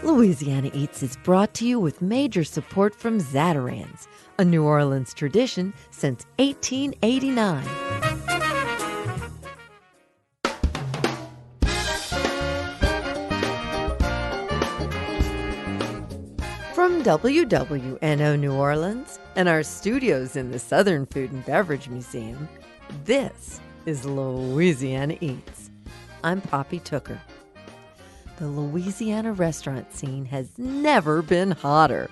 Louisiana Eats is brought to you with major support from Zatarain's, a New Orleans tradition since 1889. From WWNO New Orleans and our studios in the Southern Food and Beverage Museum, this is Louisiana Eats. I'm Poppy Tooker. The Louisiana restaurant scene has never been hotter.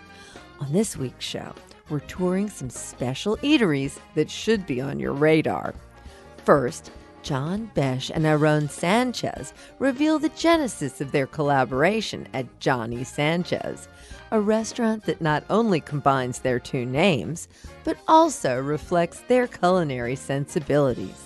On this week's show, we're touring some special eateries that should be on your radar. First, John Besh and Alon Sanchez reveal the genesis of their collaboration at Johnny Sanchez, a restaurant that not only combines their two names, but also reflects their culinary sensibilities.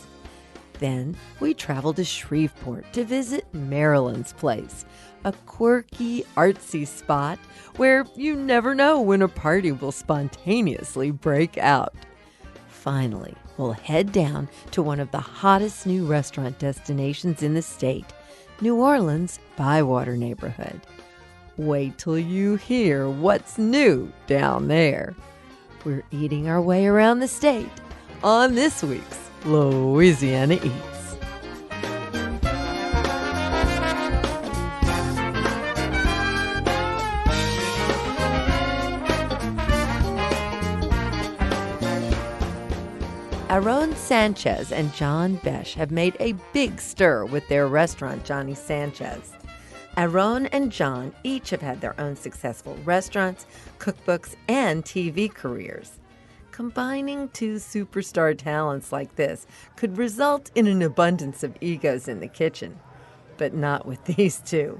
Then we travel to Shreveport to visit Marilynn's place, a quirky, artsy spot where you never know when a party will spontaneously break out. Finally, we'll head down to one of the hottest new restaurant destinations in the state, New Orleans' Bywater neighborhood. Wait till you hear what's new down there. We're eating our way around the state on this week's Louisiana Eats. Alon Sanchez and John Besh have made a big stir with their restaurant, Johnny Sanchez. Alon and John each have had their own successful restaurants, cookbooks, and TV careers. Combining two superstar talents like this could result in an abundance of egos in the kitchen, but not with these two.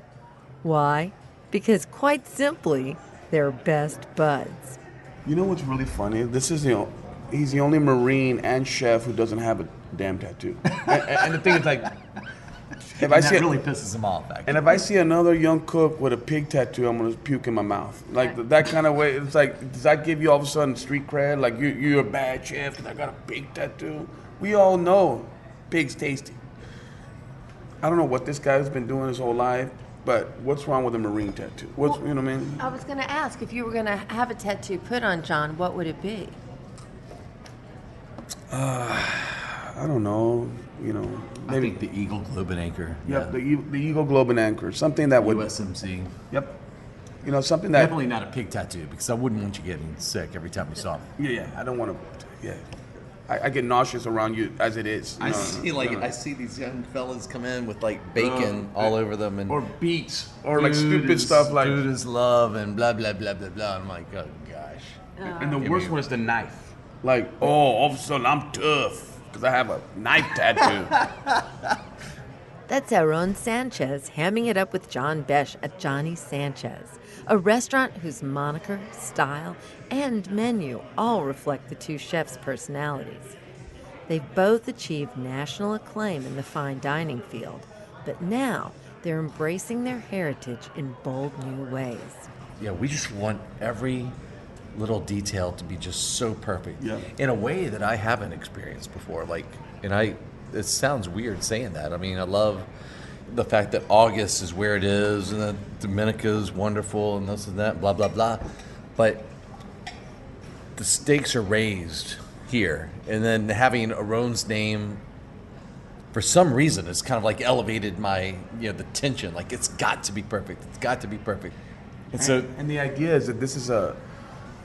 Why? Because quite simply, they're best buds. You know what's really funny? He's the only Marine and chef who doesn't have a damn tattoo. and the thing is, like, if I see really pisses him off, actually. And if I see another young cook with a pig tattoo, I'm gonna puke in my mouth. Like that kind of way. It's like, does that give you all of a sudden street cred? Like you're a bad chef because I got a pig tattoo. We all know pig's tasty. I don't know what this guy's been doing his whole life, but what's wrong with a Marine tattoo? You know what I mean? I was going to ask, if you were going to have a tattoo put on John, what would it be? I don't know. Maybe I think the Eagle Globe and Anchor. Yep, the Eagle Globe and Anchor. Something that would... USMC. Yep. Something that... Definitely not a pig tattoo, because I wouldn't want you getting sick every time you saw me. Yeah, I don't want to... Yeah. I get nauseous around you as it is. I see these young fellas come in with like bacon all over them, and or beets, or like stupid stuff like... Food is love and blah, blah, blah, blah, blah. I'm like, oh, gosh. And the worst one is the knife. Like, all of a sudden I'm tough because I have a knife tattoo. That's Alon Sanchez hamming it up with John Besh at Johnny Sanchez, a restaurant whose moniker, style, and menu all reflect the two chefs' personalities. They've both achieved national acclaim in the fine dining field, but now they're embracing their heritage in bold new ways. Yeah, we just want every little detail to be just so perfect in a way that I haven't experienced before. It sounds weird saying that. I mean, I love the fact that August is where it is, and that Dominica is wonderful, and this and that, blah, blah, blah. But the stakes are raised here. And then having Alon's name, for some reason, it's kind of like elevated my, the tension. Like, it's got to be perfect. It's got to be perfect. And the idea is that this is an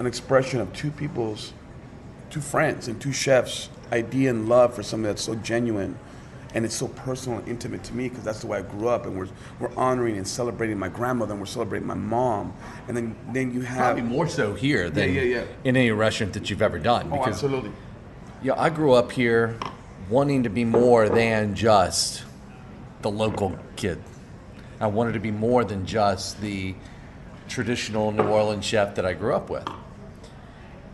expression of two friends and two chefs' idea and love for something that's so genuine, and it's so personal and intimate to me because that's the way I grew up, and we're honoring and celebrating my grandmother, and we're celebrating my mom, and then you have probably more so here than in any restaurant that you've ever done. Because, absolutely. Yeah, I grew up here wanting to be more than just the local kid. I wanted to be more than just the traditional New Orleans chef that I grew up with.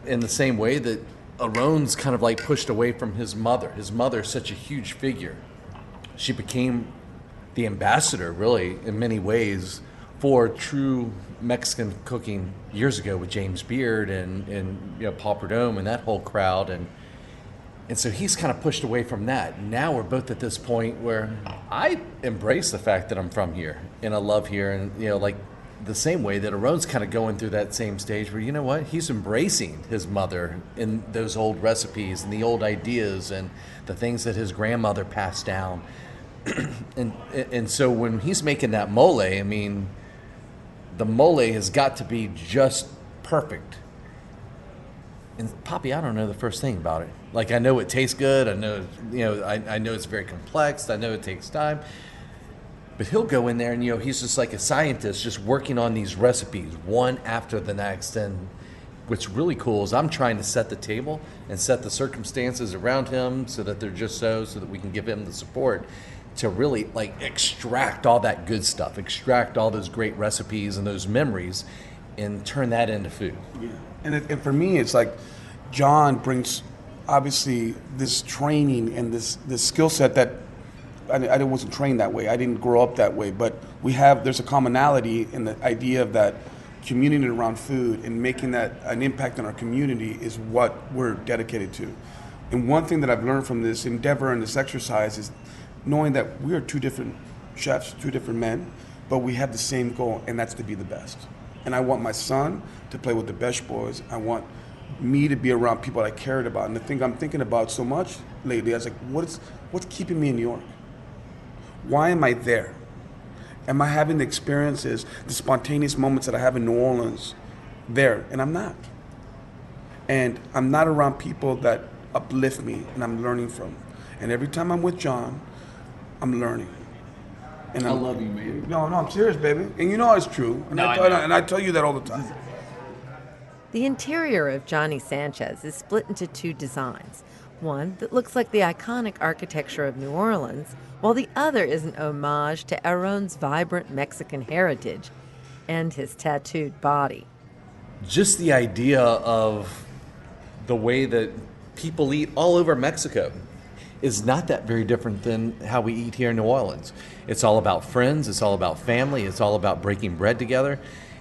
In the same way that Alon's kind of like pushed away from his mother. His mother's such a huge figure. She became the ambassador, really, in many ways, for true Mexican cooking years ago with James Beard and Paul Prudhomme and that whole crowd. And so he's kind of pushed away from that. Now we're both at this point where I embrace the fact that I'm from here and I love here, and the same way that Aaron's kind of going through that same stage where, you know what, he's embracing his mother in those old recipes and the old ideas and the things that his grandmother passed down. and so when he's making that mole, I mean, the mole has got to be just perfect. And Poppy, I don't know the first thing about it. Like, I know it tastes good. I know, I know it's very complex. I know it takes time. But he'll go in there and, he's just like a scientist just working on these recipes one after the next. And what's really cool is I'm trying to set the table and set the circumstances around him so that they're just so that we can give him the support to really like extract all that good stuff, extract all those great recipes and those memories and turn that into food. Yeah. And for me, it's like John brings obviously this training and this skill set that I wasn't trained that way. I didn't grow up that way, but there's a commonality in the idea of that community around food and making that an impact on our community is what we're dedicated to. And one thing that I've learned from this endeavor and this exercise is knowing that we are two different chefs, two different men, but we have the same goal, and that's to be the best. And I want my son to play with the Besh boys. I want me to be around people I cared about. And the thing I'm thinking about so much lately, I was like, what's keeping me in New York? Why am I there? Am I having the experiences, the spontaneous moments that I have in New Orleans there? And I'm not. And I'm not around people that uplift me and I'm learning from. And every time I'm with John, I'm learning. And I love you, man. No, I'm serious, baby. And you know it's true. And, I tell you that all the time. The interior of Johnny Sanchez is split into two designs. One that looks like the iconic architecture of New Orleans, while the other is an homage to Aaron's vibrant Mexican heritage and his tattooed body. Just the idea of the way that people eat all over Mexico is not that very different than how we eat here in New Orleans. It's all about friends, it's all about family, it's all about breaking bread together,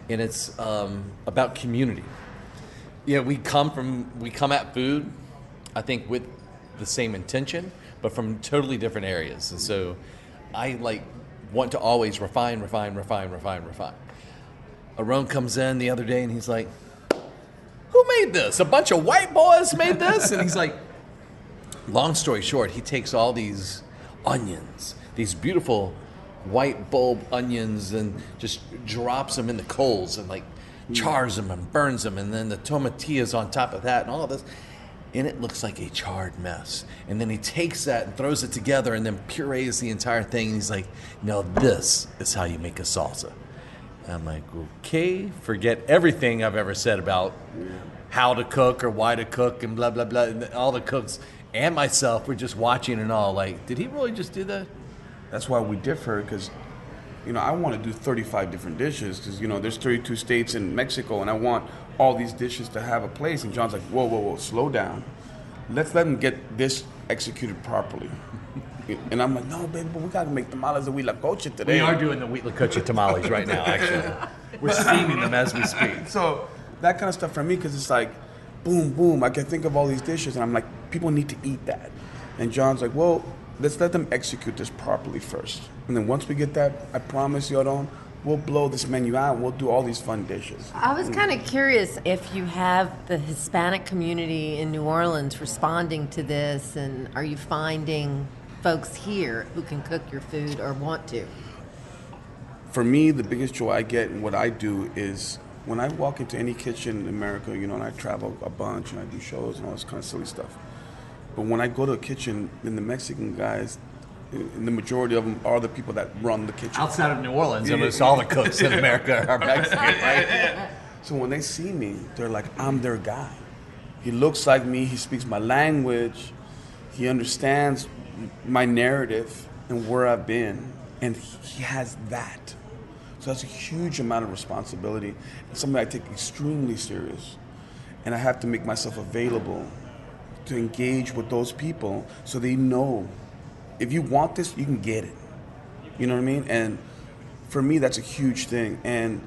and it's about community. We come at food, I think, with the same intention, but from totally different areas. And so I want to always refine. Aaron comes in the other day and he's like, who made this? A bunch of white boys made this? And he's like, long story short, he takes all these onions, these beautiful white bulb onions, and just drops them in the coals and chars them and burns them, and then the tomatillas on top of that and all this. And it looks like a charred mess. And then he takes that and throws it together and then purees the entire thing. And he's like, no, this is how you make a salsa. And I'm like, okay, forget everything I've ever said about how to cook or why to cook and blah, blah, blah. And all the cooks and myself were just watching and all like, did he really just do that? That's why we differ, because, I want to do 35 different dishes because, there's 32 states in Mexico, and I want all these dishes to have a place. And John's like, whoa, slow down. Let's let him get this executed properly. And I'm like, no, baby, but we got to make tamales de huitlacoche today. We are doing the huitlacoche tamales right now, actually. We're steaming them as we speak. So that kind of stuff for me, because it's like, boom, I can think of all these dishes, and I'm like, people need to eat that. And John's like, well, let's let them execute this properly first. And then once we get that, I promise you, Alon, we'll blow this menu out and we'll do all these fun dishes. I was kind of curious if you have the Hispanic community in New Orleans responding to this, and are you finding folks here who can cook your food or want to? For me, the biggest joy I get in what I do is when I walk into any kitchen in America, and I travel a bunch and I do shows and all this kind of silly stuff. But when I go to a kitchen, then the Mexican guys, the majority of them are the people that run the kitchen. Outside of New Orleans, almost all the cooks in America are Mexican, right? So when they see me, they're like, I'm their guy. He looks like me, he speaks my language, he understands my narrative and where I've been, and he has that. So that's a huge amount of responsibility. It's something I take extremely serious. And I have to make myself available to engage with those people so they know if you want this, you can get it. You know what I mean? And for me, that's a huge thing. And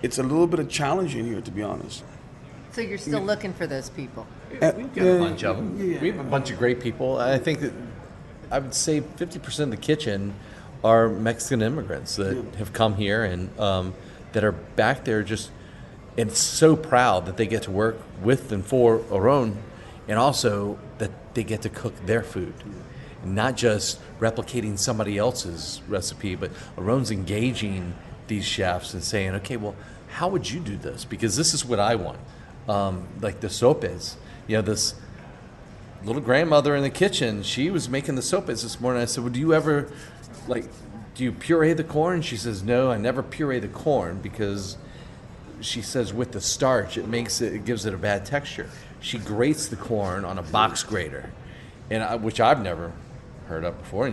it's a little bit of challenging here, to be honest. So you're still looking for those people? We've got a bunch of them. Yeah. We have a bunch of great people. I think that I would say 50% of the kitchen are Mexican immigrants that have come here, and that are back there just and so proud that they get to work with and for Alon, and also that they get to cook their food. Not just replicating somebody else's recipe, but Alon's engaging these chefs and saying, okay, well, how would you do this? Because this is what I want. Like the sopes, this little grandmother in the kitchen, she was making the sopes this morning. I said, well, do you puree the corn? She says, no, I never puree the corn because she says with the starch, it gives it a bad texture. She grates the corn on a box grater, which I've never heard of before.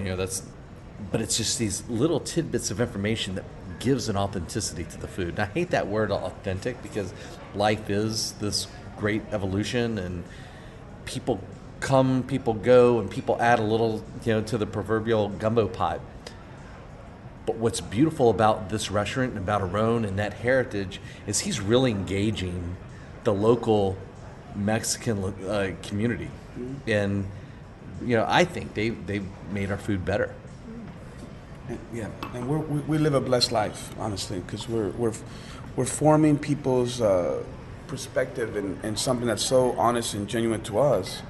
But it's just these little tidbits of information that gives an authenticity to the food. And I hate that word authentic because life is this great evolution, and people come, people go, and people add a little, to the proverbial gumbo pot. But what's beautiful about this restaurant and about Alon and that heritage is he's really engaging the local Mexican community. And, I think they've made our food better. Yeah, and we live a blessed life, honestly, because we're forming people's perspective in something that's so honest and genuine to us.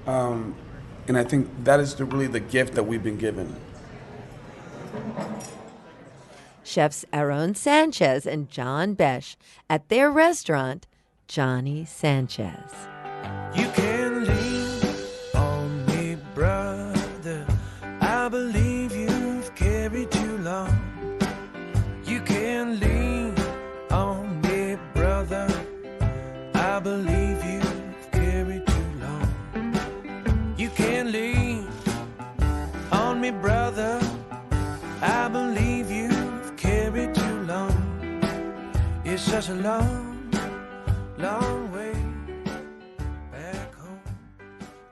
And I think that is really the gift that we've been given. Chefs Alon Sanchez and John Besh at their restaurant, Johnny Sanchez. You can lean on me, brother. I believe you've carried too long. You can lean on me, brother. I believe you've carried too long. You can lean on me, brother. I believe you've carried too long. It's such a long, long way back home.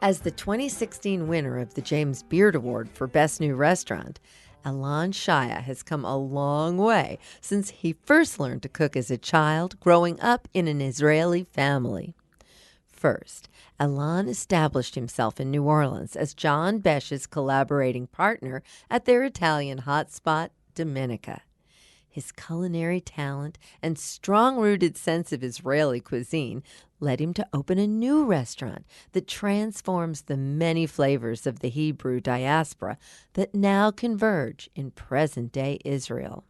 As the 2016 winner of the James Beard Award for Best New Restaurant, Alon Shaya has come a long way since he first learned to cook as a child growing up in an Israeli family. First, Alon established himself in New Orleans as John Besh's collaborating partner at their Italian hotspot, Dominica. His culinary talent and strong-rooted sense of Israeli cuisine led him to open a new restaurant that transforms the many flavors of the Hebrew diaspora that now converge in present-day Israel.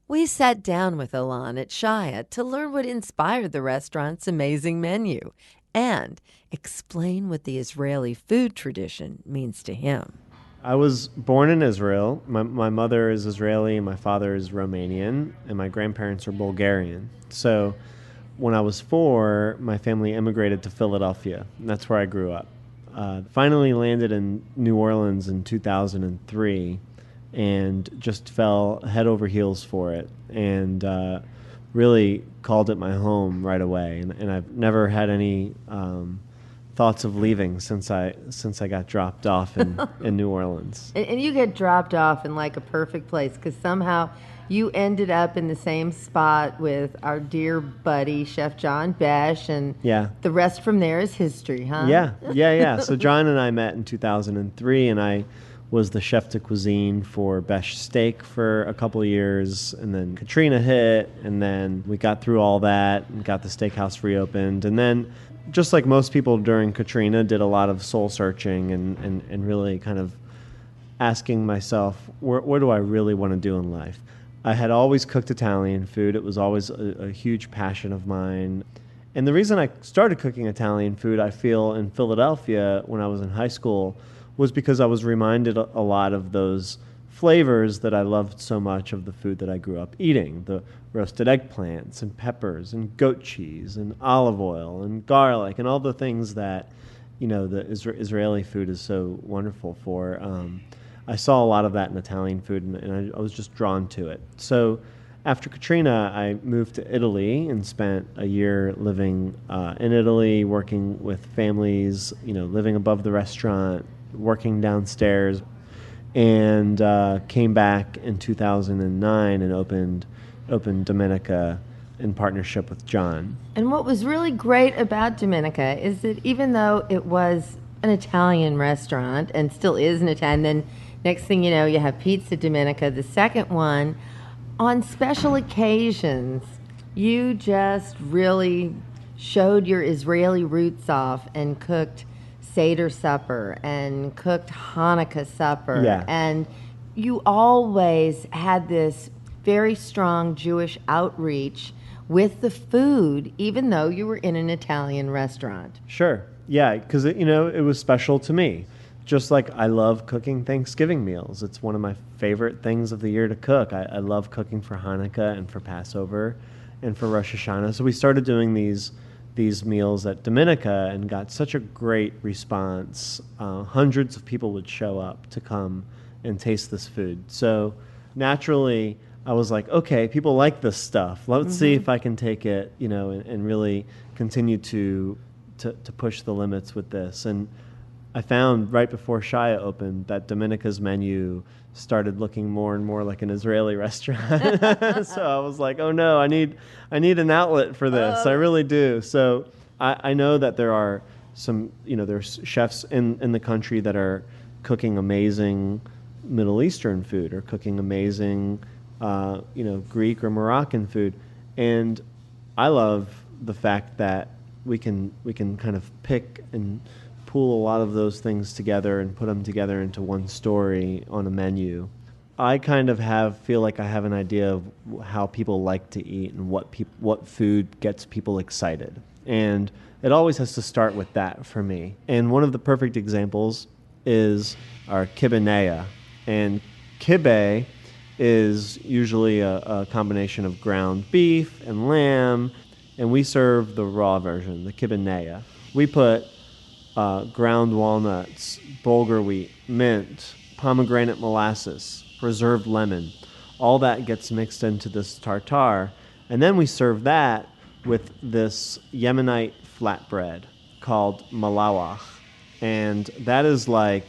We sat down with Alon at Shaya to learn what inspired the restaurant's amazing menu and explain what the Israeli food tradition means to him. I was born in Israel. My mother is Israeli, my father is Romanian, and my grandparents are Bulgarian. So when I was 4, my family immigrated to Philadelphia, and that's where I grew up. Finally landed in New Orleans in 2003 and just fell head over heels for it, and really called it my home right away. And I've never had any thoughts of leaving since I got dropped off in New Orleans. And you get dropped off in like a perfect place because somehow you ended up in the same spot with our dear buddy, Chef John Besh, and the rest from there is history, huh? Yeah. So John and I met in 2003, and I was the chef de cuisine for Besh Steak for a couple of years, and then Katrina hit, and then we got through all that and got the steakhouse reopened, and then just like most people during Katrina, did a lot of soul searching and really kind of asking myself, what do I really want to do in life? I had always cooked Italian food. It was always a huge passion of mine. And the reason I started cooking Italian food, I feel, in Philadelphia when I was in high school was because I was reminded a lot of those flavors that I loved so much of the food that I grew up eating, the roasted eggplants and peppers and goat cheese and olive oil and garlic and all the things that, the Israeli food is so wonderful for. I saw a lot of that in Italian food, and I was just drawn to it. So after Katrina, I moved to Italy and spent a year living in Italy, working with families, living above the restaurant, working downstairs, and came back in 2009 and opened Dominica in partnership with John. And what was really great about Dominica is that even though it was an Italian restaurant and still is an Italian, then Next thing you know, you have Pizza Dominica. The second one, on special occasions, you just really showed your Israeli roots off and cooked Seder supper and cooked Hanukkah supper. Yeah. And you always had this very strong Jewish outreach with the food, even though you were in an Italian restaurant. Sure. Yeah, because it was special to me. Just like I love cooking Thanksgiving meals. It's one of my favorite things of the year to cook. I love cooking for Hanukkah and for Passover and for Rosh Hashanah. So we started doing these meals at Dominica and got such a great response. Hundreds of people would show up to come and taste this food. So naturally, I was like, okay, people like this stuff. Let's see if I can take it, and really continue to push the limits with this. And I found right before Shaya opened that Dominica's menu started looking more and more like an Israeli restaurant. So I was like, oh no, I need an outlet for this. I really do. So I know that there are some, there's chefs in the country that are cooking amazing Middle Eastern food or cooking amazing, Greek or Moroccan food. And I love the fact that we can kind of pick and pool a lot of those things together and put them together into one story on a menu. I kind of feel like I have an idea of how people like to eat and what food gets people excited. And it always has to start with that for me. And one of the perfect examples is our kibbeh. And kibbeh is usually a combination of ground beef and lamb, and we serve the raw version, the kibbeh. We put ground walnuts, bulgur wheat, mint, pomegranate molasses, preserved lemon. All that gets mixed into this tartare. And then we serve that with this Yemenite flatbread called malawach. And that is like,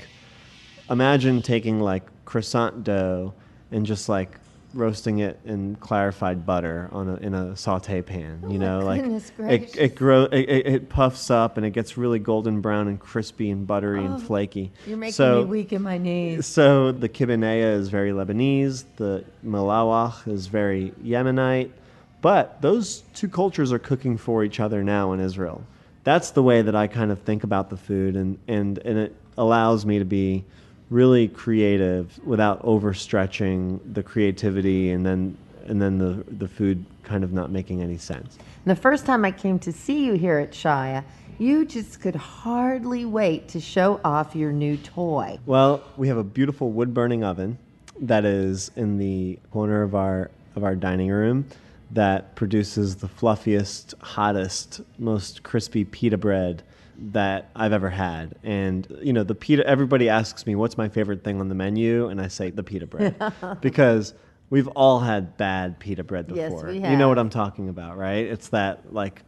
imagine taking like croissant dough and just like roasting it in clarified butter in a saute pan. Goodness gracious. It puffs up and it gets really golden brown and crispy and buttery and flaky. You're making me weak in my knees. So the kibbeh is very Lebanese, the malawach is very Yemenite, but those two cultures are cooking for each other now in Israel. That's the way that I kind of think about the food, and it allows me to be really creative without overstretching the creativity and then the food kind of not making any sense. And the first time I came to see you here at Shaya, you just could hardly wait to show off your new toy. Well, we have a beautiful wood-burning oven that is in the corner of our dining room that produces the fluffiest, hottest, most crispy pita bread that I've ever had. And the pita, everybody asks me what's my favorite thing on the menu, and I say the pita bread because we've all had bad pita bread before. Yes, we have. You know what I'm talking about, right? It's that like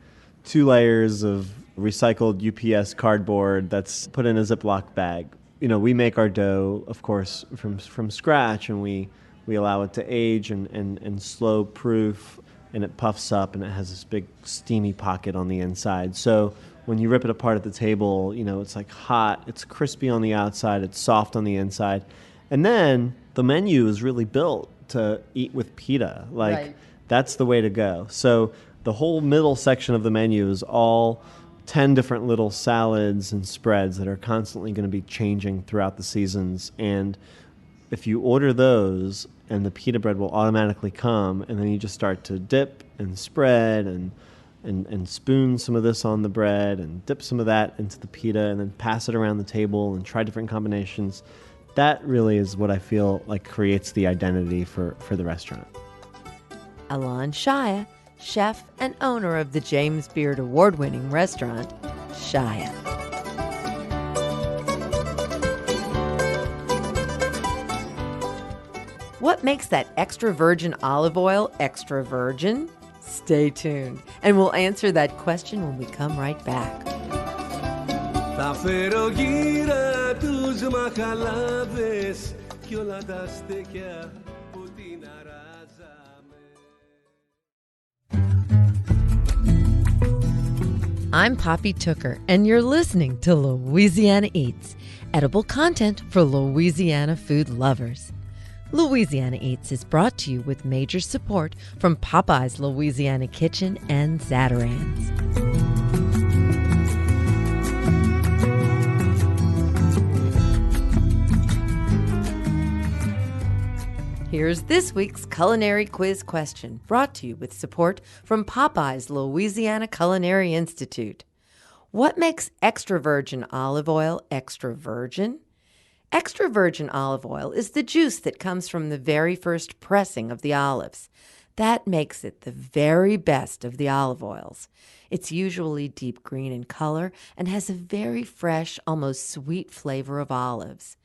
2 layers of recycled UPS cardboard that's put in a Ziploc bag. We make our dough, of course, from scratch, and we allow it to age and slow proof, and it puffs up and it has this big steamy pocket on the inside. So when you rip it apart at the table, it's like hot, it's crispy on the outside, it's soft on the inside. And then the menu is really built to eat with pita. Like, That's the way to go. So the whole middle section of the menu is all 10 different little salads and spreads that are constantly going to be changing throughout the seasons. And if you order those, and the pita bread will automatically come, and then you just start to dip and spread and spoon some of this on the bread and dip some of that into the pita and then pass it around the table and try different combinations. That really is what I feel like creates the identity for the restaurant. Alon Shaya, chef and owner of the James Beard award-winning restaurant, Shaya. What makes that extra virgin olive oil extra virgin? Stay tuned, and we'll answer that question when we come right back. I'm Poppy Tooker, and you're listening to Louisiana Eats, edible content for Louisiana food lovers. Louisiana Eats is brought to you with major support from Popeye's Louisiana Kitchen and Zatarain's. Here's this week's culinary quiz question, brought to you with support from Popeye's Louisiana Culinary Institute. What makes extra virgin olive oil extra virgin? Extra virgin olive oil is the juice that comes from the very first pressing of the olives. That makes it the very best of the olive oils. It's usually deep green in color and has a very fresh, almost sweet flavor of olives.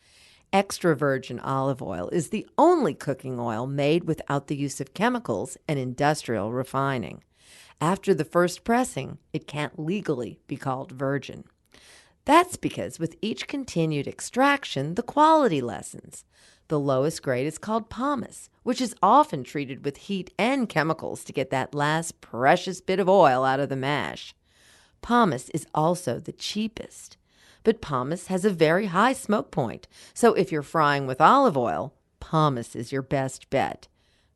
Extra virgin olive oil is the only cooking oil made without the use of chemicals and industrial refining. After the first pressing, it can't legally be called virgin. That's because with each continued extraction, the quality lessens. The lowest grade is called pomace, which is often treated with heat and chemicals to get that last precious bit of oil out of the mash. Pomace is also the cheapest. But pomace has a very high smoke point, so if you're frying with olive oil, pomace is your best bet.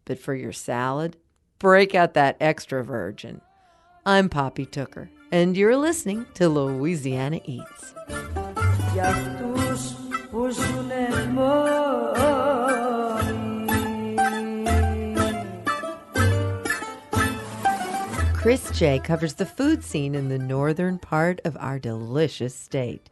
But for your salad, break out that extra virgin. I'm Poppy Tooker, and you're listening to Louisiana Eats. Chris J. covers the food scene in the northern part of our delicious state.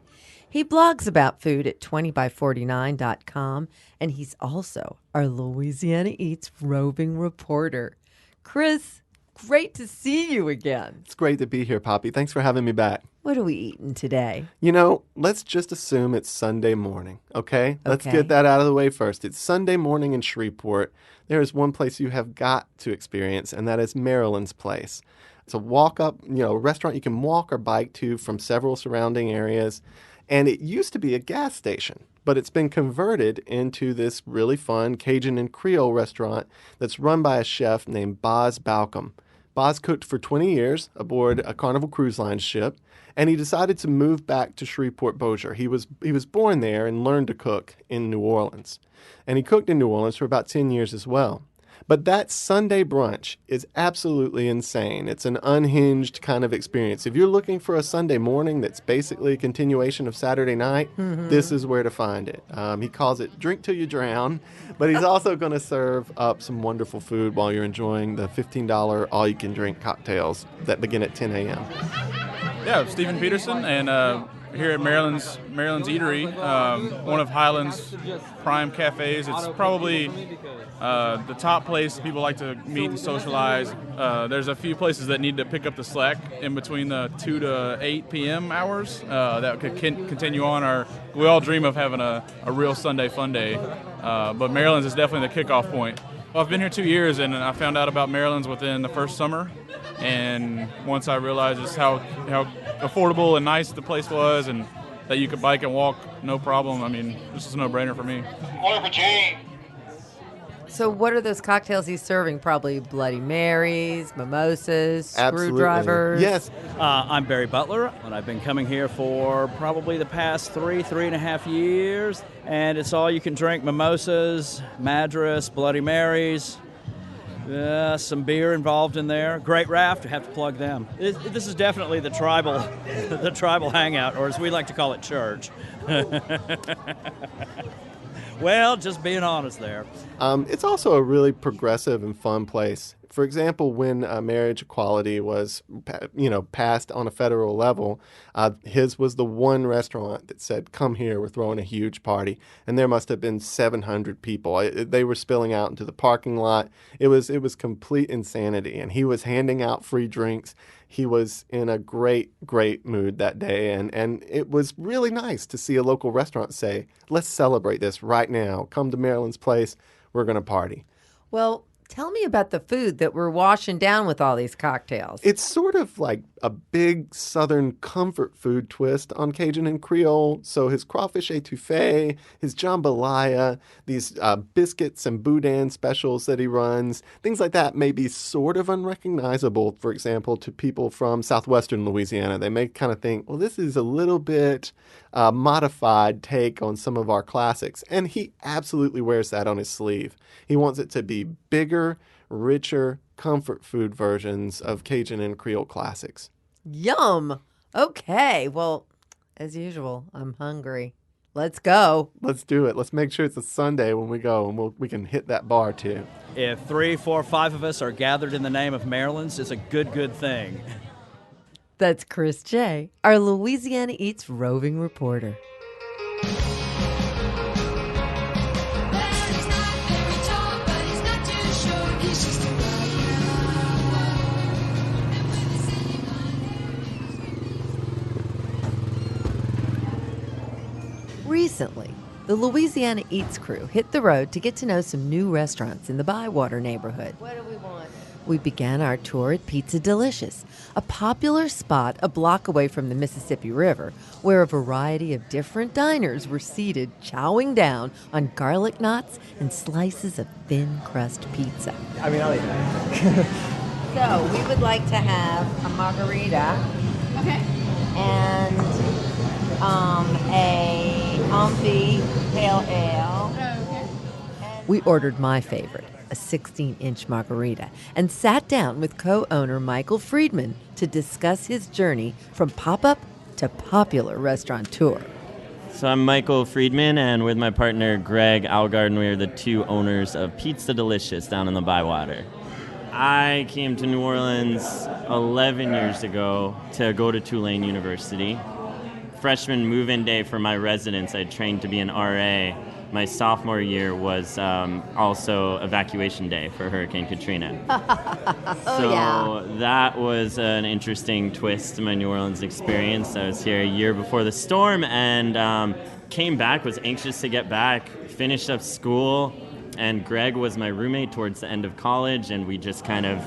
He blogs about food at 20by49.com, and he's also our Louisiana Eats roving reporter. Chris, great to see you again. It's great to be here, Poppy. Thanks for having me back. What are we eating today? You know, let's just assume it's Sunday morning, okay? Let's Okay. get that out of the way first. It's Sunday morning in Shreveport. There is one place you have got to experience, and that is Marilynn's place. It's a walk-up, restaurant you can walk or bike to from several surrounding areas. And it used to be a gas station, but it's been converted into this really fun Cajun and Creole restaurant that's run by a chef named Boz Balcom. Boz cooked for 20 years aboard a Carnival Cruise Line ship, and he decided to move back to Shreveport, Bossier. He was born there and learned to cook in New Orleans. And he cooked in New Orleans for about 10 years as well. But that Sunday brunch is absolutely insane. It's an unhinged kind of experience. If you're looking for a Sunday morning that's basically a continuation of Saturday night, this is where to find it. He calls it drink till you drown, but he's also going to serve up some wonderful food while you're enjoying the $15 all-you-can-drink cocktails that begin at 10 a.m. Yeah, Stephen Peterson, and here at Maryland's Eatery, one of Highland's prime cafes. It's probably the top place people like to meet and socialize. There's a few places that need to pick up the slack in between the 2 to 8 p.m. hours that could continue on. We all dream of having a real Sunday fun day, but Maryland's is definitely the kickoff point. Well, I've been here 2 years, and I found out about Maryland's within the first summer. And once I realized just how affordable and nice the place was, and that you could bike and walk no problem, I mean, this is a no-brainer for me. Order for Jane. So what are those cocktails he's serving? Probably Bloody Marys, mimosas, Absolutely. screwdrivers. Yes. I'm Barry Butler, and I've been coming here for probably the past three and a half years. And it's all you can drink: mimosas, Madras, Bloody Marys, some beer involved in there. Great Raft, I have to plug them. This is definitely the tribal, the tribal hangout, or as we like to call it, church. Well, just being honest there. It's also a really progressive and fun place. For example, when marriage equality was, passed on a federal level, his was the one restaurant that said, "Come here, we're throwing a huge party." And there must have been 700 people. They were spilling out into the parking lot. It was complete insanity. And he was handing out free drinks. He was in a great, great mood that day. And it was really nice to see a local restaurant say, "Let's celebrate this right now. Come to Marilynn's place. We're going to party." Well, Tell me about the food that we're washing down with all these cocktails. It's sort of like a big Southern comfort food twist on Cajun and Creole. So his crawfish étouffée, his jambalaya, these biscuits and boudin specials that he runs, things like that may be sort of unrecognizable, for example, to people from southwestern Louisiana. They may kind of think, well, this is a little bit modified take on some of our classics. And he absolutely wears that on his sleeve. He wants it to be bigger, richer, comfort food versions of Cajun and Creole classics. Yum. Okay. Well, as usual, I'm hungry. Let's go. Let's do it. Let's make sure it's a Sunday when we go, and we can hit that bar too. If 3, 4, 5 of us are gathered in the name of Maryland's, it's a good thing. That's Chris J., our Louisiana Eats roving reporter. Recently, the Louisiana Eats crew hit the road to get to know some new restaurants in the Bywater neighborhood. What do we want? We began our tour at Pizza Delicious, a popular spot a block away from the Mississippi River, where a variety of different diners were seated chowing down on garlic knots and slices of thin crust pizza. I mean, I'll eat that. So we would like to have a margarita. Okay. And a Amphi Pale Ale. Okay. We ordered my favorite, a 16-inch margarita, and sat down with co-owner Michael Friedman to discuss his journey from pop-up to popular restaurateur. So I'm Michael Friedman, and with my partner Greg Algarden, we are the two owners of Pizza Delicious down in the Bywater. I came to New Orleans 11 years ago to go to Tulane University. Freshman move-in day for my residence, I trained to be an RA. My sophomore year was also evacuation day for Hurricane Katrina. That was an interesting twist to my New Orleans experience. I was here a year before the storm and came back, was anxious to get back, finished up school, and Greg was my roommate towards the end of college, and we just kind of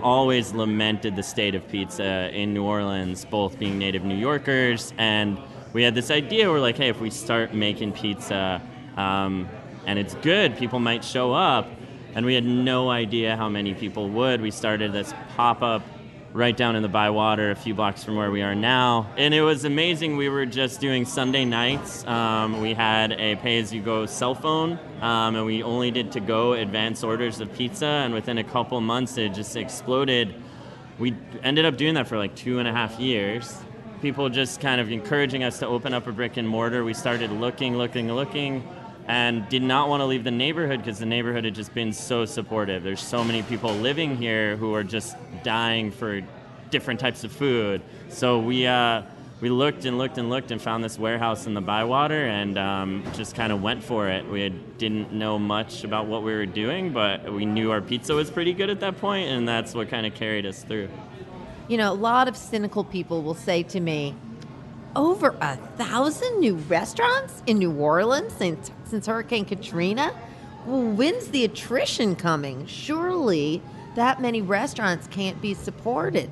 always lamented the state of pizza in New Orleans, both being native New Yorkers, and we had this idea, we're like, hey, if we start making pizza and it's good, people might show up, and we had no idea how many people would. We started this pop-up right down in the Bywater, a few blocks from where we are now, and it was amazing. We were just doing Sunday nights. We had a pay-as-you-go cell phone, and we only did to-go advance orders of pizza, and within a couple months it just exploded. We ended up doing that for like 2.5 years. People just kind of encouraging us to open up a brick and mortar. We started looking, and did not want to leave the neighborhood because the neighborhood had just been so supportive. There's so many people living here who are just dying for different types of food. So we looked and found this warehouse in the Bywater and just kind of went for it. We didn't know much about what we were doing, but we knew our pizza was pretty good at that point, and that's what kind of carried us through. You know, a lot of cynical people will say to me, over 1,000 new restaurants in New Orleans since Hurricane Katrina? Well, when's the attrition coming? Surely that many restaurants can't be supported.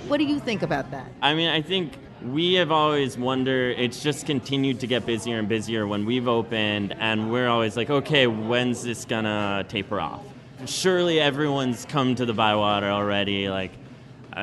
What do you think about that? I mean, I think we have always wondered, it's just continued to get busier and busier when we've opened, and we're always like, okay, when's this gonna taper off? Surely everyone's come to the Bywater already, like,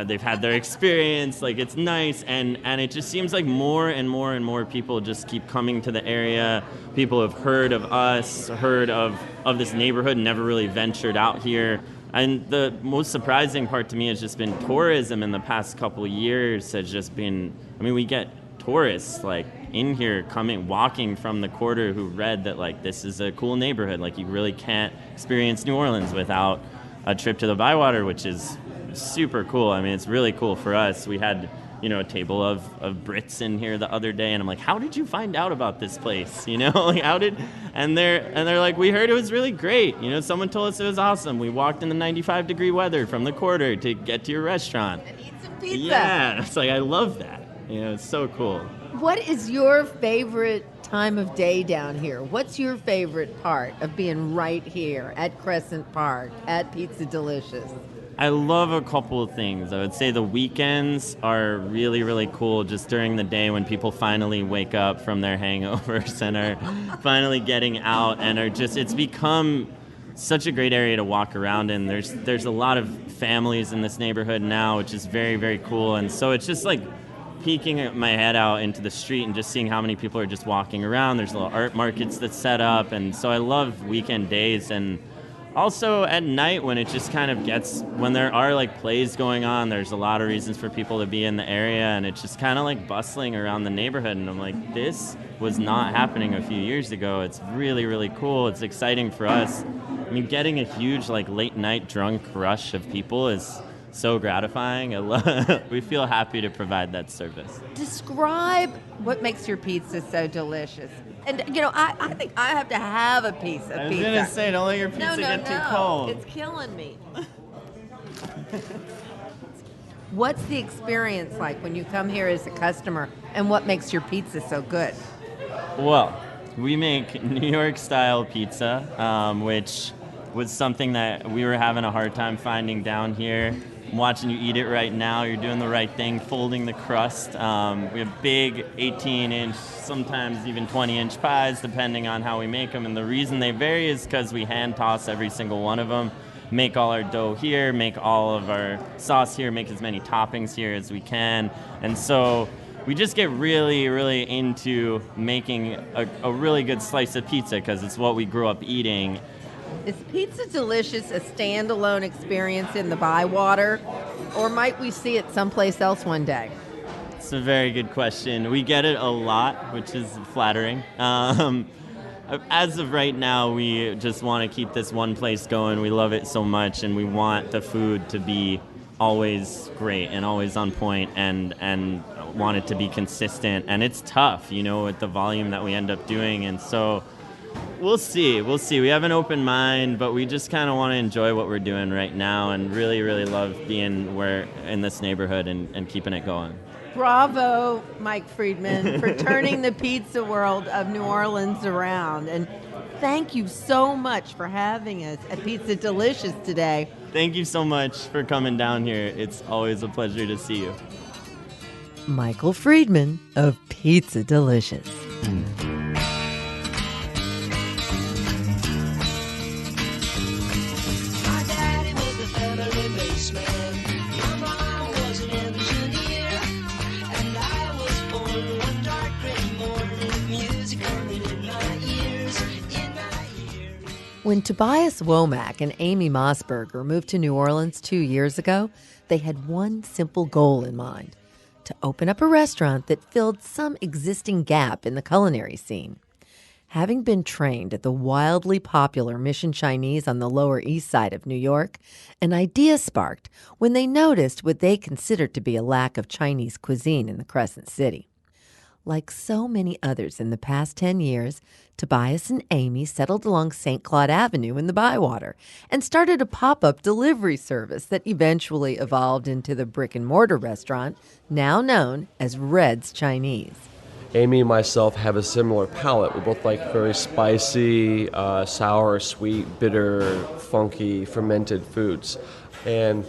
they've had their experience, like it's nice, and it just seems like more and more people just keep coming to the area. People have heard of us, heard of this neighborhood, never really ventured out here. And the most surprising part to me has just been tourism in the past couple of years has just been, I mean, we get tourists like in here walking from the quarter who read that like this is a cool neighborhood, like you really can't experience New Orleans without a trip to the Bywater, which is super cool. I mean, it's really cool for us. We had, a table of Brits in here the other day, and I'm like, how did you find out about this place? Like and they're like, we heard it was really great. Someone told us it was awesome. We walked in the 95-degree weather from the quarter to get to your restaurant. And eat some pizza. Yeah, it's like, I love that. It's so cool. What is your favorite time of day down here. What's your favorite part of being right here at Crescent Park, at Pizza Delicious? I love a couple of things. I would say the weekends are really, really cool just during the day when people finally wake up from their hangovers and are finally getting out and are just, it's become such a great area to walk around in. There's a lot of families in this neighborhood now, which is very, very cool. And so it's just like peeking my head out into the street and just seeing how many people are just walking around. There's little art markets that's set up. And so I love weekend days. And also at night when it just kind of gets, when there are like plays going on, there's a lot of reasons for people to be in the area, and it's just kind of like bustling around the neighborhood. And I'm like, this was not happening a few years ago. It's really, really cool. It's exciting for us. I mean, getting a huge like late night drunk rush of people is so gratifying. We feel happy to provide that service. Describe what makes your pizza so delicious. And, you know, I think I have to have a piece of pizza. I was going to say, don't let your pizza get too cold. It's killing me. What's the experience like when you come here as a customer, and what makes your pizza so good? Well, we make New York-style pizza, which was something that we were having a hard time finding down here. I'm watching you eat it right now. You're doing the right thing, folding the crust. We have big 18-inch, sometimes even 20-inch pies, depending on how we make them. And the reason they vary is because we hand-toss every single one of them, make all our dough here, make all of our sauce here, make as many toppings here as we can. And so we just get really, really into making a really good slice of pizza because it's what we grew up eating. Is Pizza Delicious a standalone experience in the Bywater, or might we see it someplace else one day? It's a very good question. We get it a lot, which is flattering. As of right now, we just want to keep this one place going. We love it so much, and we want the food to be always great and always on point, and want it to be consistent. And it's tough, you know, with the volume that we end up doing. And so we'll see. We have an open mind, but we just kind of want to enjoy what we're doing right now and really, really love being in this neighborhood and keeping it going. Bravo, Mike Friedman, for turning the pizza world of New Orleans around. And thank you so much for having us at Pizza Delicious today. Thank you so much for coming down here. It's always a pleasure to see you. Michael Friedman of Pizza Delicious. When Tobias Womack and Amy Mossberger moved to New Orleans 2 years ago, they had one simple goal in mind: to open up a restaurant that filled some existing gap in the culinary scene. Having been trained at the wildly popular Mission Chinese on the Lower East Side of New York, an idea sparked when they noticed what they considered to be a lack of Chinese cuisine in the Crescent City. Like so many others in the past 10 years, Tobias and Amy settled along St. Claude Avenue in the Bywater and started a pop-up delivery service that eventually evolved into the brick-and-mortar restaurant now known as Red's Chinese. Amy and myself have a similar palate. We both like very spicy, sour, sweet, bitter, funky, fermented foods. And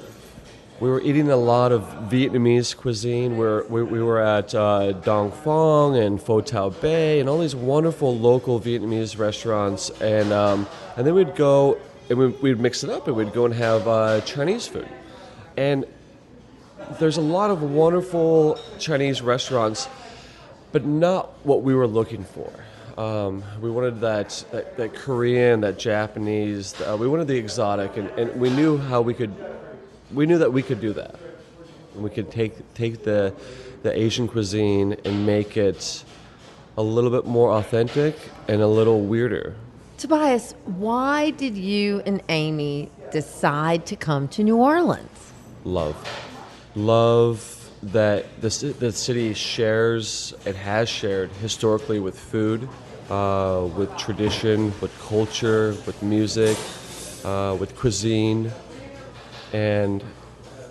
we were eating a lot of Vietnamese cuisine. We were at Dong Phuong and Pho Tao Bay and all these wonderful local Vietnamese restaurants. And then we'd go and we'd mix it up and we'd go and have Chinese food. And there's a lot of wonderful Chinese restaurants, but not what we were looking for. We wanted that Korean, that Japanese. We wanted the exotic, and we knew how we could. We knew that we could do that. And we could take the Asian cuisine and make it a little bit more authentic and a little weirder. Tobias, why did you and Amy decide to come to New Orleans? Love that the city shares, it has shared historically with food, with tradition, with culture, with music, with cuisine. And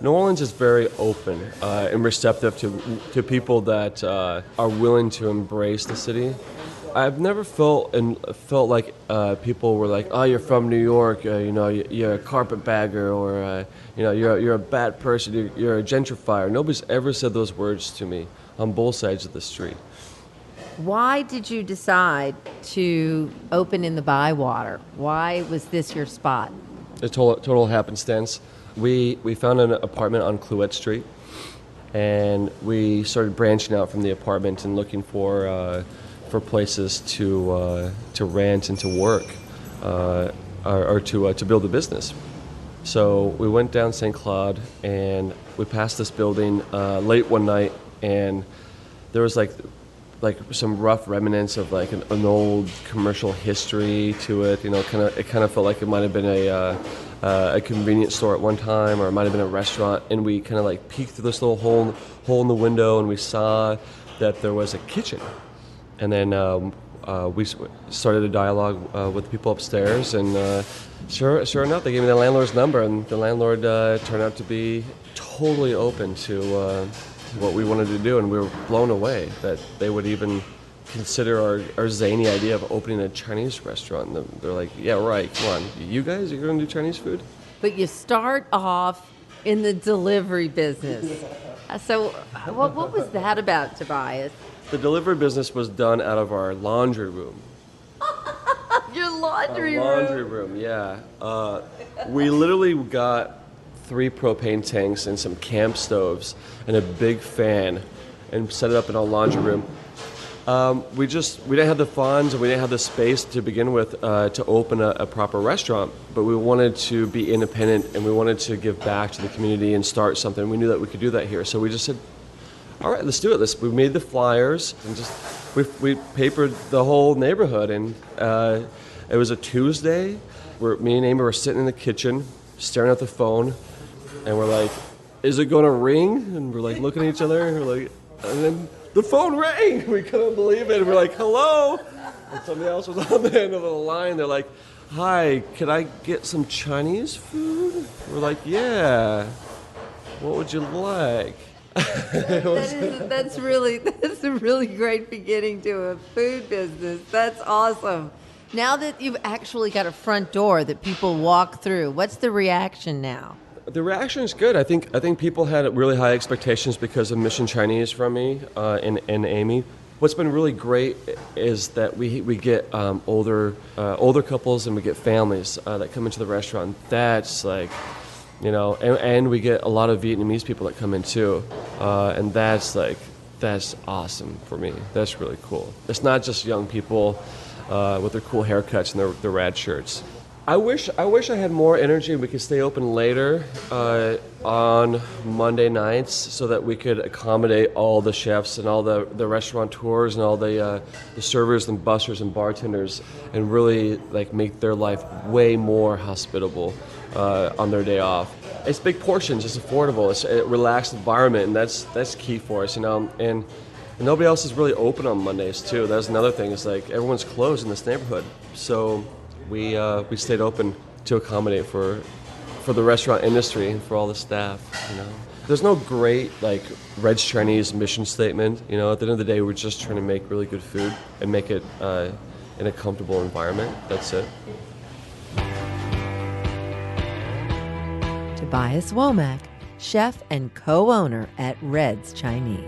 New Orleans is very open and receptive to people that are willing to embrace the city I've never felt like people were like, "Oh, you're from New York, you're a carpetbagger, or you're a bad person, you're a gentrifier." Nobody's ever said those words to me on both sides of the street. Why did you decide to open in the Bywater? Why was this your spot? A total happenstance. We found an apartment on Clouet Street, and we started branching out from the apartment and looking for places to rent and to work, or to build a business. So we went down St. Claude, and we passed this building late one night, and there was like some rough remnants of like an old commercial history to it. It kind of felt like it might have been a convenience store at one time, or it might have been a restaurant. And we kind of like peeked through this little hole in the window, and we saw that there was a kitchen. And then we started a dialogue with the people upstairs, and sure enough, they gave me the landlord's number, and the landlord turned out to be totally open to what we wanted to do, and we were blown away that they would even consider our zany idea of opening a Chinese restaurant. And they're like, "Yeah, right, come on, you guys, you're going to do Chinese food?" But you start off in the delivery business. So what was that about, Tobias? The delivery business was done out of our laundry room. Your laundry room, yeah. We literally got 3 propane tanks and some camp stoves and a big fan and set it up in our laundry room. We didn't have the funds and we didn't have the space to begin with to open a proper restaurant, but we wanted to be independent and we wanted to give back to the community and start something. We knew that we could do that here, so we just said, all right, let's do it. We made the flyers and we papered the whole neighborhood, and it was a Tuesday where me and Amy were sitting in the kitchen staring at the phone, and we're like, is it going to ring? And we're like looking at each other, and we're like, and then the phone rang. We couldn't believe it. We're like, hello. And somebody else was on the end of the line. They're like, hi, could I get some Chinese food? We're like, yeah. What would you like? That's a really great beginning to a food business. That's awesome. Now that you've actually got a front door that people walk through, what's the reaction now? The reaction is good. I think people had really high expectations because of Mission Chinese from me and Amy. What's been really great is that we get older couples and we get families that come into the restaurant. That's like, and we get a lot of Vietnamese people that come in too, and that's awesome for me. That's really cool. It's not just young people with their cool haircuts and their rad shirts. I wish I had more energy and we could stay open later on Monday nights so that we could accommodate all the chefs and all the restaurateurs and all the servers and bussers and bartenders and really like make their life way more hospitable on their day off. It's big portions, it's affordable, it's a relaxed environment, and that's key for us, and nobody else is really open on Mondays too. That's another thing. It's like everyone's closed in this neighborhood, so we stayed open to accommodate for the restaurant industry and for all the staff. There's no great like Red's Chinese mission statement. At the end of the day, we're just trying to make really good food and make it in a comfortable environment. That's it. Tobias Womack, chef and co-owner at Red's Chinese.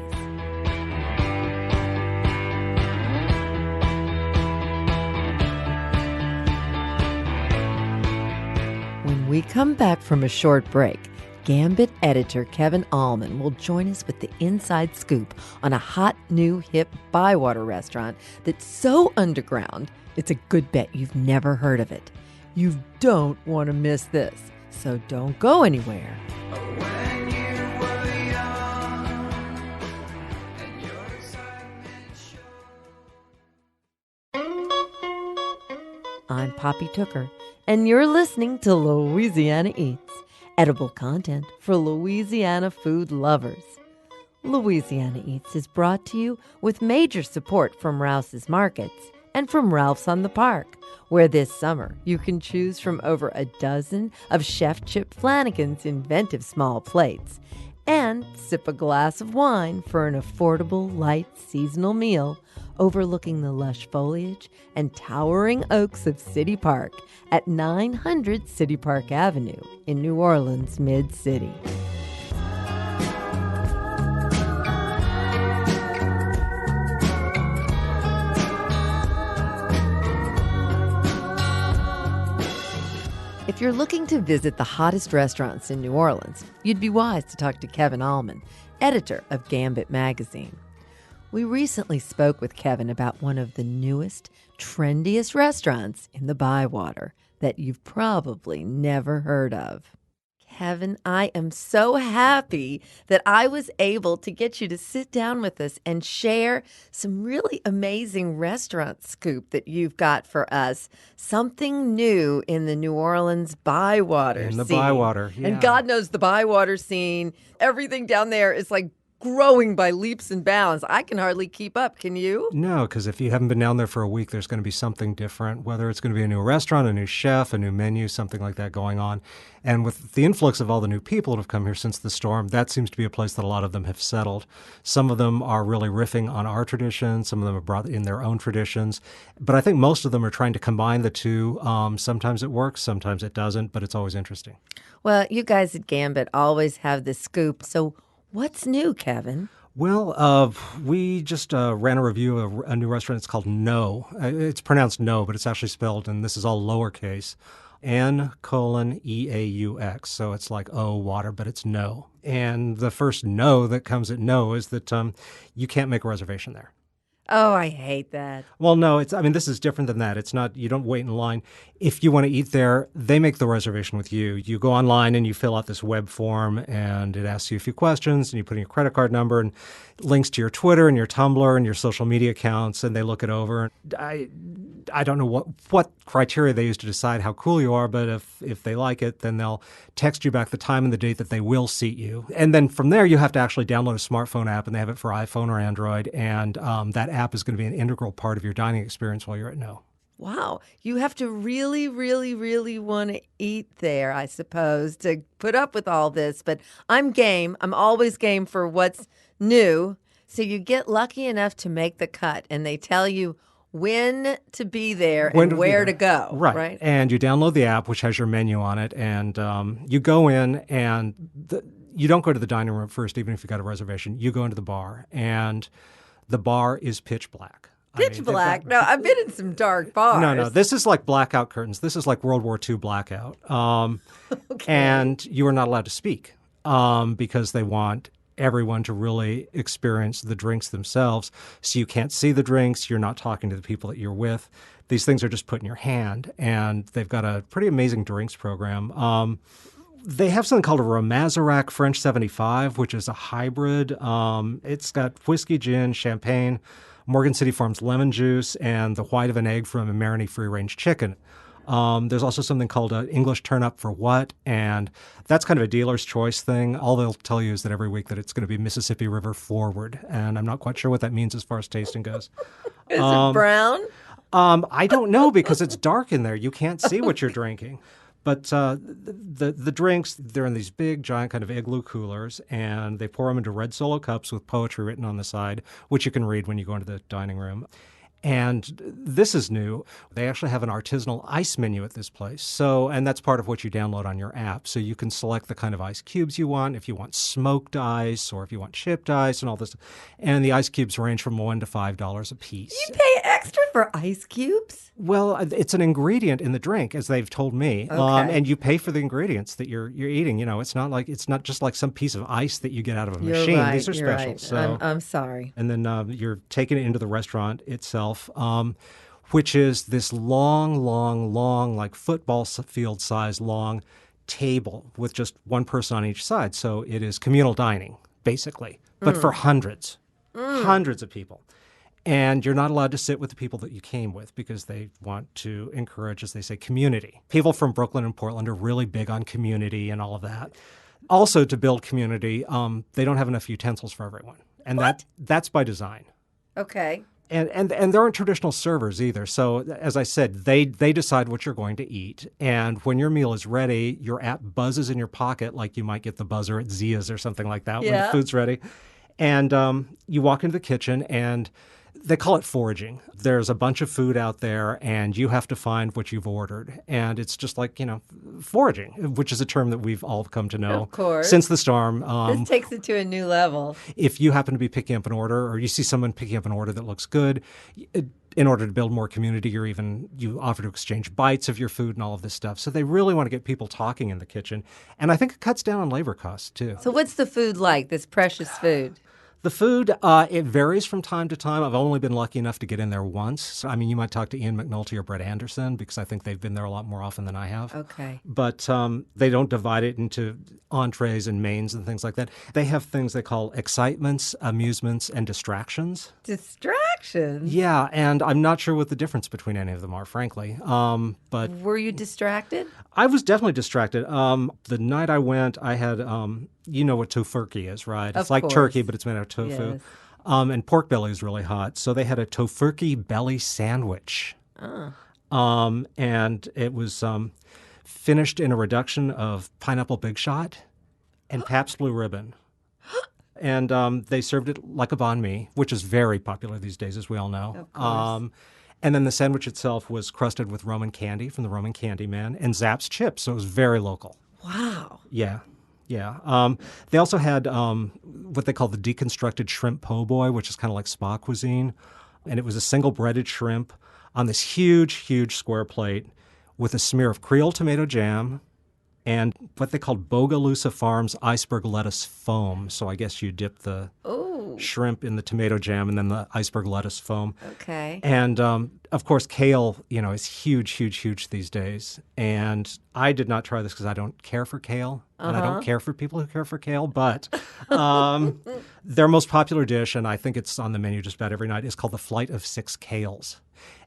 When we come back from a short break, Gambit editor Kevin Allman will join us with the inside scoop on a hot, new, hip Bywater restaurant that's so underground, it's a good bet you've never heard of it. You don't want to miss this, so don't go anywhere. I'm Poppy Tooker, and you're listening to Louisiana Eats, edible content for Louisiana food lovers. Louisiana Eats is brought to you with major support from Rouse's Markets and from Ralph's on the Park, where this summer you can choose from over a dozen of Chef Chip Flanagan's inventive small plates and sip a glass of wine for an affordable, light, seasonal meal overlooking the lush foliage and towering oaks of City Park at 900 City Park Avenue in New Orleans, Mid-City. If you're looking to visit the hottest restaurants in New Orleans, you'd be wise to talk to Kevin Allman, editor of Gambit magazine. We recently spoke with Kevin about one of the newest, trendiest restaurants in the Bywater that you've probably never heard of. Kevin, I am so happy that I was able to get you to sit down with us and share some really amazing restaurant scoop that you've got for us. Something new in the New Orleans Bywater scene. In the Bywater, yeah. And God knows the Bywater scene, everything down there is like growing by leaps and bounds. I can hardly keep up. Can you? No, because if you haven't been down there for a week, there's going to be something different, whether it's going to be a new restaurant, a new chef, a new menu, something like that going on. And with the influx of all the new people that have come here since the storm, that seems to be a place that a lot of them have settled. Some of them are really riffing on our traditions. Some of them have brought in their own traditions. But I think most of them are trying to combine the two. Sometimes it works, sometimes it doesn't, but it's always interesting. Well, you guys at Gambit always have the scoop. So what's new, Kevin? Well, we just ran a review of a new restaurant. It's called No. It's pronounced No, but it's actually spelled, and this is all lowercase, N:EAUX. So it's like water, but it's No. And the first no that comes at No is that you can't make a reservation there. Oh, I hate that. Well, no, this is different than that. It's not, you don't wait in line. If you want to eat there, they make the reservation with you. You go online and you fill out this web form, and it asks you a few questions, and you put in your credit card number and links to your Twitter and your Tumblr and your social media accounts, and they look it over. I don't know what criteria they use to decide how cool you are, but if they like it, then they'll text you back the time and the date that they will seat you. And then from there, you have to actually download a smartphone app, and they have it for iPhone or Android, and that app is going to be an integral part of your dining experience while you're at No. Wow. You have to really, really, really want to eat there, I suppose, to put up with all this. But I'm game. I'm always game for what's new. So you get lucky enough to make the cut, and they tell you when to be there and where to go. Right. And you download the app, which has your menu on it, and you go in, and you don't go to the dining room first, even if you got a reservation. You go into the bar, and the bar is pitch black. Pitch black? No, I've been in some dark bars. No. This is like blackout curtains. This is like World War II blackout. Okay. And you are not allowed to speak because they want everyone to really experience the drinks themselves. So you can't see the drinks. You're not talking to the people that you're with. These things are just put in your hand. And they've got a pretty amazing drinks program. They have something called a Romazerac French 75, which is a hybrid. It's got whiskey, gin, champagne, Morgan City Farms lemon juice, and the white of an egg from a Marinee free-range chicken. There's also something called English Turn Up for What, and that's kind of a dealer's choice thing. All they'll tell you is that every week that it's going to be Mississippi River forward, and I'm not quite sure what that means as far as tasting goes. Is it brown? I don't know because it's dark in there. You can't see what you're drinking. But the drinks, they're in these big, giant kind of igloo coolers, and they pour them into red Solo cups with poetry written on the side, which you can read when you go into the dining room. And this is new. They actually have an artisanal ice menu at this place. And that's part of what you download on your app. So you can select the kind of ice cubes you want, if you want smoked ice or if you want chipped ice and all this. And the ice cubes range from $1 to $5 a piece. You pay extra for ice cubes? Well, it's an ingredient in the drink, as they've told me. Okay. And you pay for the ingredients that you're eating. You know, it's not just like some piece of ice that you get out of a machine. Right, These are special. Right. So, I'm sorry. And then you're taking it into the restaurant itself. Which is this long, like football field size long table with just one person on each side. So it is communal dining, basically, but for hundreds of people. And you're not allowed to sit with the people that you came with because they want to encourage, as they say, community. People from Brooklyn and Portland are really big on community and all of that. Also, to build community, they don't have enough utensils for everyone. And that's by design. Okay. And there aren't traditional servers either. So as I said, they decide what you're going to eat. And when your meal is ready, your app buzzes in your pocket like you might get the buzzer at Zia's or something like that when the food's ready. And you walk into the kitchen, and They call it foraging. There's a bunch of food out there, and you have to find what you've ordered. And it's just like, foraging, which is a term that we've all come to know Of course. since the storm. This takes it to a new level. If you happen to be picking up an order, or you see someone picking up an order that looks good, in order to build more community, you offer to exchange bites of your food and all of this stuff. So they really want to get people talking in the kitchen. And I think it cuts down on labor costs, too. So what's the food like, this precious food? The food, it varies from time to time. I've only been lucky enough to get in there once. So, you might talk to Ian McNulty or Brett Anderson because I think they've been there a lot more often than I have. Okay. But they don't divide it into entrees and mains and things like that. They have things they call excitements, amusements, and distractions. Distractions? Yeah, and I'm not sure what the difference between any of them are, frankly. But were you distracted? I was definitely distracted. The night I went, I had, you know what tofurkey is, right? It's like turkey, but it's made out of tofu. Yes. And pork belly is really hot. So they had a tofurkey belly sandwich. And it was finished in a reduction of pineapple Big Shot and Pabst Blue Ribbon. And they served it like a banh mi, which is very popular these days, as we all know. Of course. And then the sandwich itself was crusted with Roman candy from the Roman Candy Man and Zapp's chips, so it was very local. Wow. Yeah. They also had what they call the deconstructed shrimp po' boy, which is kind of like spa cuisine. And it was a single breaded shrimp on this huge, huge square plate with a smear of Creole tomato jam and what they called Bogalusa Farms iceberg lettuce foam. So I guess you dip the shrimp in the tomato jam and then the iceberg lettuce foam. Okay. And, of course, kale, is huge, huge, huge these days. And I did not try this because I don't care for kale. And I don't care for people who care for kale. But their most popular dish, and I think it's on the menu just about every night, is called the Flight of Six Kales.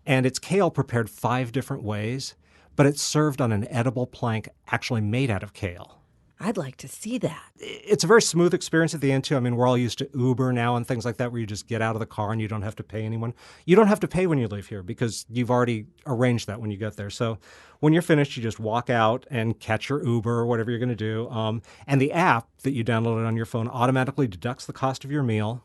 And it's kale prepared 5 different ways, but it's served on an edible plank actually made out of kale. I'd like to see that. It's a very smooth experience at the end, too. We're all used to Uber now and things like that where you just get out of the car and you don't have to pay anyone. You don't have to pay when you leave here because you've already arranged that when you get there. So when you're finished, you just walk out and catch your Uber or whatever you're going to do. And the app that you downloaded on your phone automatically deducts the cost of your meal.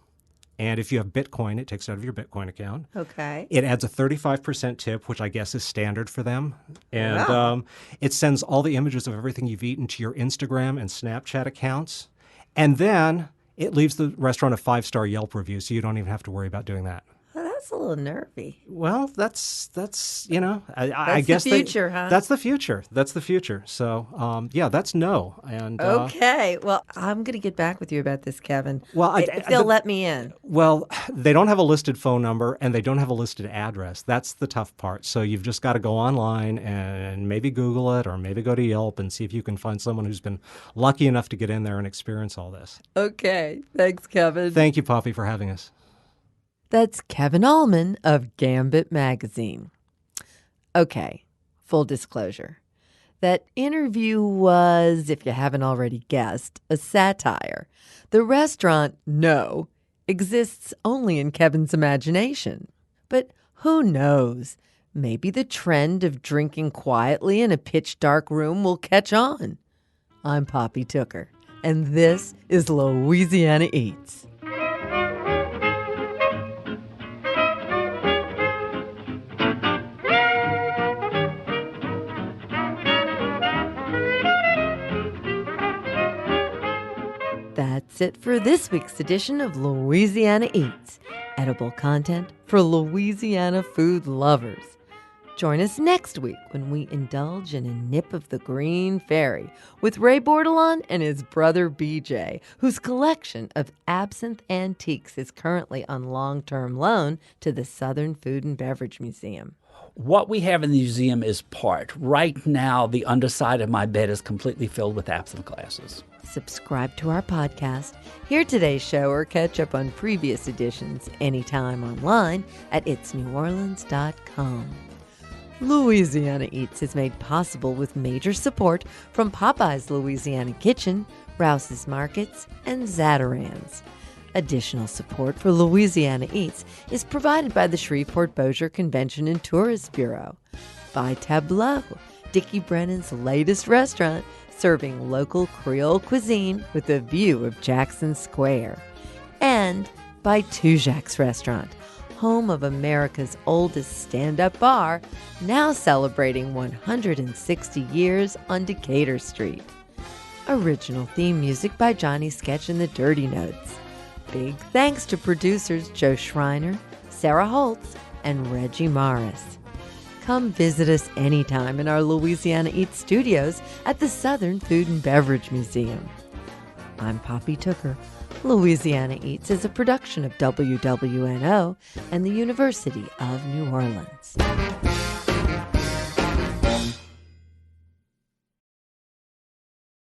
And if you have Bitcoin, it takes it out of your Bitcoin account. Okay. It adds a 35% tip, which I guess is standard for them. And Wow. It sends all the images of everything you've eaten to your Instagram and Snapchat accounts. And then it leaves the restaurant a 5-star Yelp review, so you don't even have to worry about doing that. Well, that's a little nervy. Well, that's I guess the future, huh? That's the future. That's the future. So, that's no. And Okay. Well, I'm going to get back with you about this, Kevin. Well, if they'll let me in. Well, they don't have a listed phone number and they don't have a listed address. That's the tough part. So you've just got to go online and maybe Google it or maybe go to Yelp and see if you can find someone who's been lucky enough to get in there and experience all this. Okay. Thanks, Kevin. Thank you, Poppy, for having us. That's Kevin Allman of Gambit Magazine. Okay, full disclosure. That interview was, if you haven't already guessed, a satire. The restaurant, no, exists only in Kevin's imagination. But who knows? Maybe the trend of drinking quietly in a pitch-dark room will catch on. I'm Poppy Tooker, and this is Louisiana Eats. That's it for this week's edition of Louisiana Eats, edible content for Louisiana food lovers. Join us next week when we indulge in a nip of the Green Fairy with Ray Bordelon and his brother BJ, whose collection of absinthe antiques is currently on long-term loan to the Southern Food and Beverage Museum. What we have in the museum is part. Right now, the underside of my bed is completely filled with absinthe glasses. Subscribe to our podcast, hear today's show, or catch up on previous editions anytime online at itsneworleans.com. Louisiana Eats is made possible with major support from Popeye's Louisiana Kitchen, Rouse's Markets, and Zatarain's. Additional support for Louisiana Eats is provided by the Shreveport Bossier Convention and Tourist Bureau, by Tableau, Dickie Brennan's latest restaurant, serving local Creole cuisine with a view of Jackson Square, and by Tujague's Restaurant, home of America's oldest stand-up bar, now celebrating 160 years on Decatur Street. Original theme music by Johnny Sketch and the Dirty Notes. Big thanks to producers Joe Schreiner, Sarah Holtz, and Reggie Morris. Come visit us anytime in our Louisiana Eats studios at the Southern Food and Beverage Museum. I'm Poppy Tooker. Louisiana Eats is a production of WWNO and the University of New Orleans.